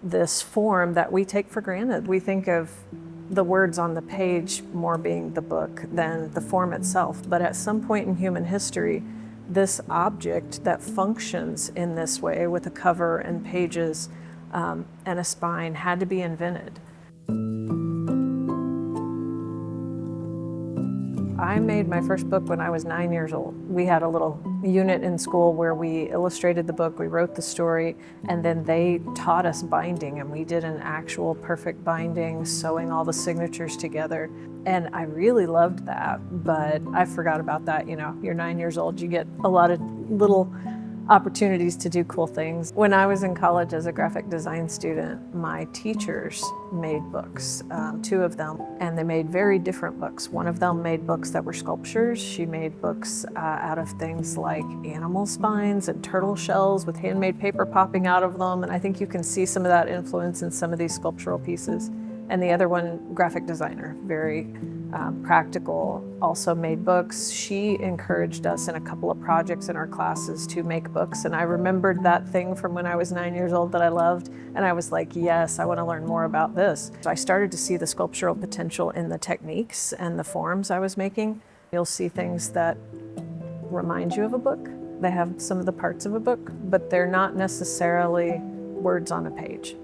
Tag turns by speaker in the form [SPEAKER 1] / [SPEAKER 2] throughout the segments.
[SPEAKER 1] this form that we take for granted. We think of the words on the page more being the book than the form itself. But at some point in human history, this object that functions in this way with a cover and pages and a spine had to be invented. I made my first book when I was 9 years old. We had a little unit in school where we illustrated the book, we wrote the story, and then they taught us binding, and we did an actual perfect binding, sewing all the signatures together. And I really loved that, but I forgot about that. You know, you're 9 years old, you get a lot of little opportunities to do cool things. When I was in college as a graphic design student, my teachers made books, 2 of them, and they made very different books. One of them made books that were sculptures. She made books out of things like animal spines and turtle shells with handmade paper popping out of them, and I think you can see some of that influence in some of these sculptural pieces. And the other one, graphic designer, very practical, also made books. She encouraged us in a couple of projects in our classes to make books, and I remembered that thing from when I was 9 years old that I loved, and I was like, yes, I want to learn more about this. So I started to see the sculptural potential in the techniques and the forms I was making. You'll see things that remind you of a book. They have some of the parts of a book, but they're not necessarily words on a page.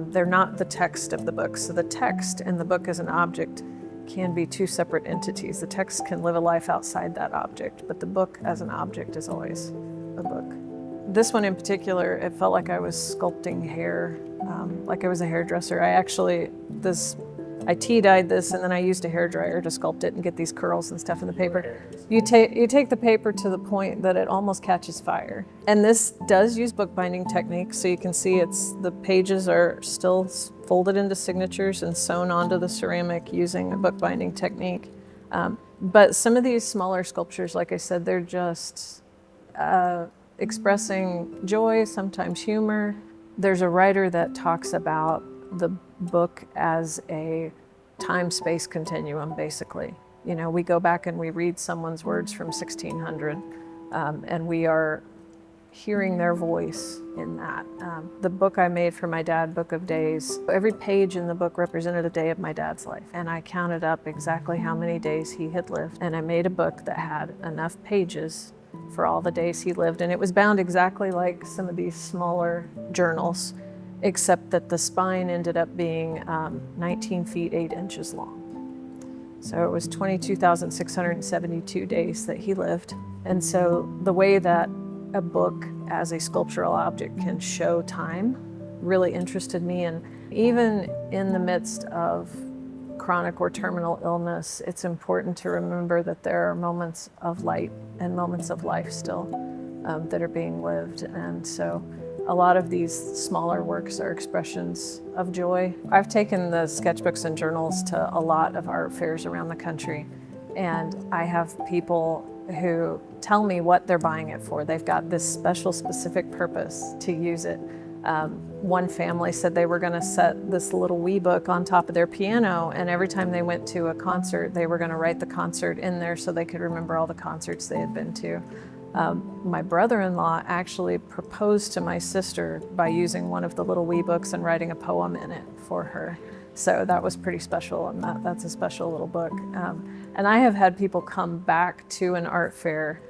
[SPEAKER 1] They're not the text of the book. So the text and the book as an object can be 2 separate entities. The text can live a life outside that object, but the book as an object is always a book. This one in particular, it felt like I was sculpting hair, like I was a hairdresser. I tea-dyed this, and then I used a hairdryer to sculpt it and get these curls and stuff in the paper. You take the paper to the point that it almost catches fire. And this does use bookbinding techniques, so you can see the pages are still folded into signatures and sewn onto the ceramic using a bookbinding technique. But some of these smaller sculptures, like I said, they're just expressing joy, sometimes humor. There's a writer that talks about the book as a time-space continuum, basically. You know, we go back and we read someone's words from 1600, and we are hearing their voice in that. The book I made for my dad, Book of Days, every page in the book represented a day of my dad's life, and I counted up exactly how many days he had lived, and I made a book that had enough pages for all the days he lived, and it was bound exactly like some of these smaller journals, except that the spine ended up being 19 feet 8 inches long. So it was 22,672 days that he lived. And so the way that a book as a sculptural object can show time really interested me. And even in the midst of chronic or terminal illness, it's important to remember that there are moments of light and moments of life still that are being lived. And so a lot of these smaller works are expressions of joy. I've taken the sketchbooks and journals to a lot of art fairs around the country, and I have people who tell me what they're buying it for. They've got this special, specific purpose to use it. One family said they were going to set this little wee book on top of their piano, and every time they went to a concert, they were going to write the concert in there so they could remember all the concerts they had been to. My brother-in-law actually proposed to my sister by using one of the little wee books and writing a poem in it for her. So that was pretty special, and that's a special little book. And I have had people come back to an art fair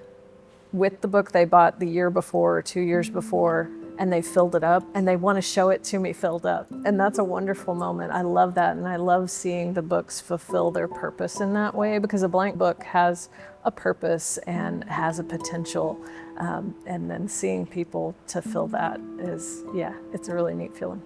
[SPEAKER 1] with the book they bought the year before or 2 years before, and they filled it up, and they want to show it to me filled up. And that's a wonderful moment. I love that, and I love seeing the books fulfill their purpose in that way, because a blank book has a purpose and has a potential, and then seeing people to fill that is, yeah, it's a really neat feeling.